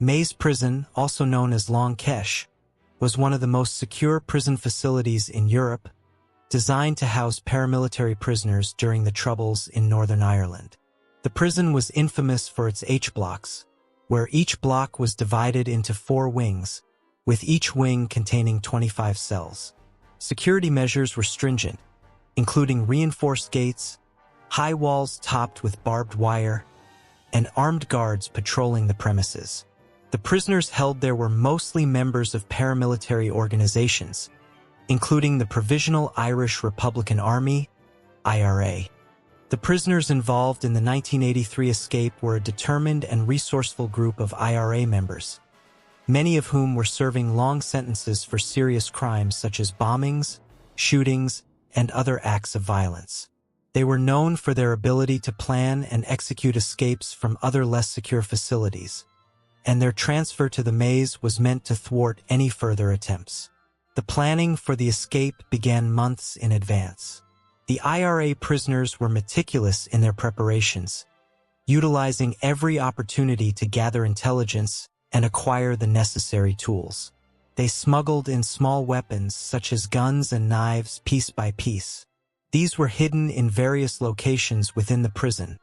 Maze Prison, also known as Long Kesh, was one of the most secure prison facilities in Europe, designed to house paramilitary prisoners during the Troubles in Northern Ireland. The prison was infamous for its H-blocks, where each block was divided into 4 wings, with each wing containing 25 cells. Security measures were stringent, including reinforced gates, high walls topped with barbed wire, and armed guards patrolling the premises. The prisoners held there were mostly members of paramilitary organizations, including the Provisional Irish Republican Army, IRA. The prisoners involved in the 1983 escape were a determined and resourceful group of IRA members, many of whom were serving long sentences for serious crimes such as bombings, shootings, and other acts of violence. They were known for their ability to plan and execute escapes from other less secure facilities, and their transfer to the maze was meant to thwart any further attempts. The planning for the escape began months in advance. The IRA prisoners were meticulous in their preparations, utilizing every opportunity to gather intelligence and acquire the necessary tools. They smuggled in small weapons such as guns and knives piece by piece. These were hidden in various locations within the prison,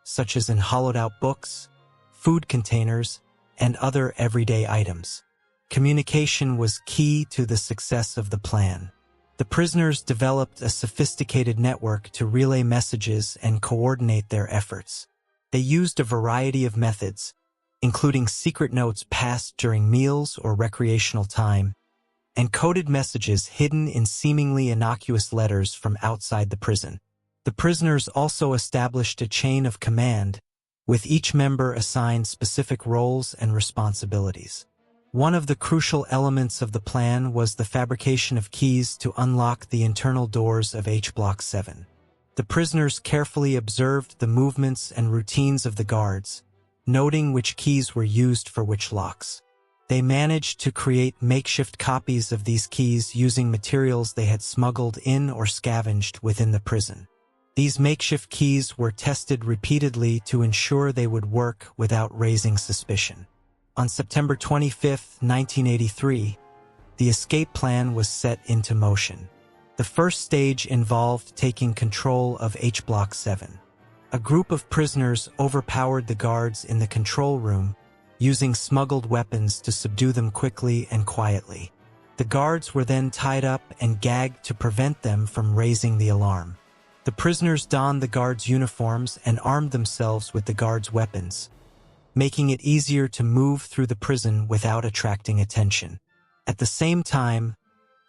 such as in hollowed-out books, food containers, and other everyday items. Communication was key to the success of the plan. The prisoners developed a sophisticated network to relay messages and coordinate their efforts. They used a variety of methods, including secret notes passed during meals or recreational time, and coded messages hidden in seemingly innocuous letters from outside the prison. The prisoners also established a chain of command, with each member assigned specific roles and responsibilities. One of the crucial elements of the plan was the fabrication of keys to unlock the internal doors of H-Block 7. The prisoners carefully observed the movements and routines of the guards, noting which keys were used for which locks. They managed to create makeshift copies of these keys using materials they had smuggled in or scavenged within the prison. These makeshift keys were tested repeatedly to ensure they would work without raising suspicion. On September 25, 1983, the escape plan was set into motion. The first stage involved taking control of H-Block 7. A group of prisoners overpowered the guards in the control room, using smuggled weapons to subdue them quickly and quietly. The guards were then tied up and gagged to prevent them from raising the alarm. The prisoners donned the guards' uniforms and armed themselves with the guards' weapons, making it easier to move through the prison without attracting attention. At the same time,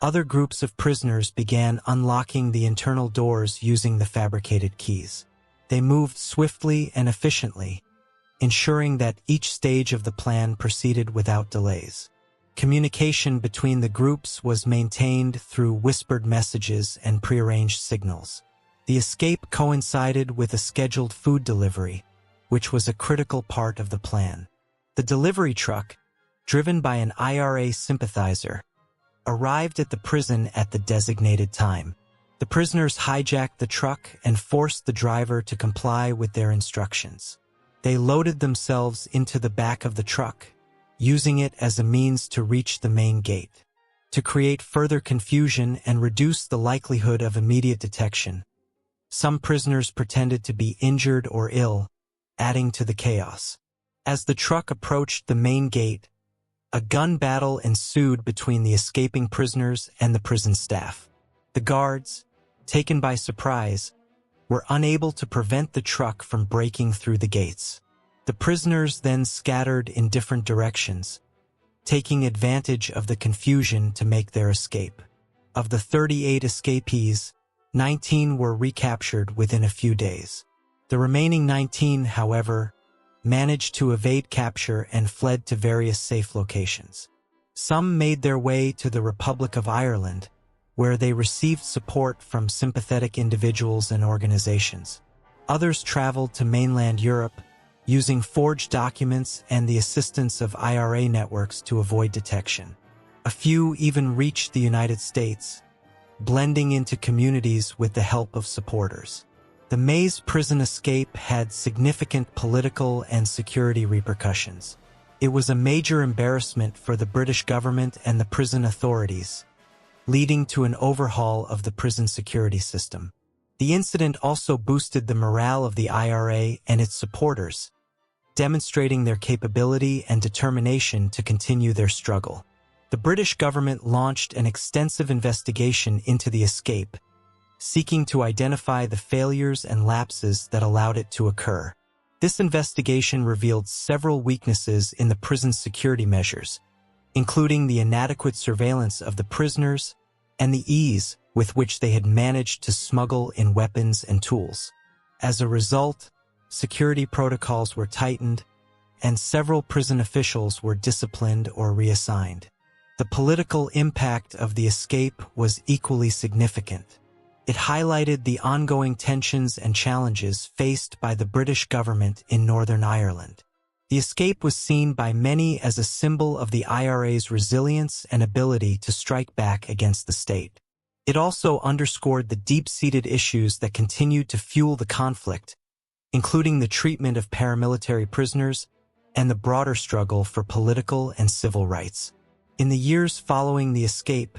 other groups of prisoners began unlocking the internal doors using the fabricated keys. They moved swiftly and efficiently, ensuring that each stage of the plan proceeded without delays. Communication between the groups was maintained through whispered messages and prearranged signals. The escape coincided with a scheduled food delivery, which was a critical part of the plan. The delivery truck, driven by an IRA sympathizer, arrived at the prison at the designated time. The prisoners hijacked the truck and forced the driver to comply with their instructions. They loaded themselves into the back of the truck, using it as a means to reach the main gate. To create further confusion and reduce the likelihood of immediate detection, some prisoners pretended to be injured or ill, adding to the chaos. As the truck approached the main gate, a gun battle ensued between the escaping prisoners and the prison staff. The guards, taken by surprise, were unable to prevent the truck from breaking through the gates. The prisoners then scattered in different directions, taking advantage of the confusion to make their escape. Of the 38 escapees, 19 were recaptured within a few days. The remaining 19, however, managed to evade capture and fled to various safe locations. Some made their way to the Republic of Ireland, where they received support from sympathetic individuals and organizations. Others traveled to mainland Europe, using forged documents and the assistance of IRA networks to avoid detection. A few even reached the United States, blending into communities with the help of supporters. The Maze prison escape had significant political and security repercussions. It was a major embarrassment for the British government and the prison authorities, leading to an overhaul of the prison security system. The incident also boosted the morale of the IRA and its supporters, demonstrating their capability and determination to continue their struggle. The British government launched an extensive investigation into the escape, seeking to identify the failures and lapses that allowed it to occur. This investigation revealed several weaknesses in the prison's security measures, including the inadequate surveillance of the prisoners and the ease with which they had managed to smuggle in weapons and tools. As a result, security protocols were tightened, and several prison officials were disciplined or reassigned. The political impact of the escape was equally significant. It highlighted the ongoing tensions and challenges faced by the British government in Northern Ireland. The escape was seen by many as a symbol of the IRA's resilience and ability to strike back against the state. It also underscored the deep-seated issues that continued to fuel the conflict, including the treatment of paramilitary prisoners and the broader struggle for political and civil rights. In the years following the escape,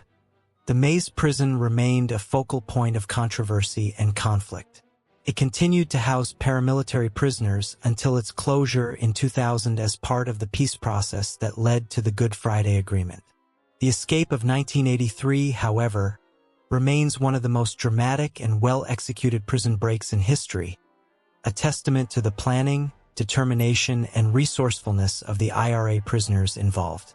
the Maze prison remained a focal point of controversy and conflict. It continued to house paramilitary prisoners until its closure in 2000 as part of the peace process that led to the Good Friday Agreement. The escape of 1983, however, remains one of the most dramatic and well-executed prison breaks in history, a testament to the planning, determination, and resourcefulness of the IRA prisoners involved.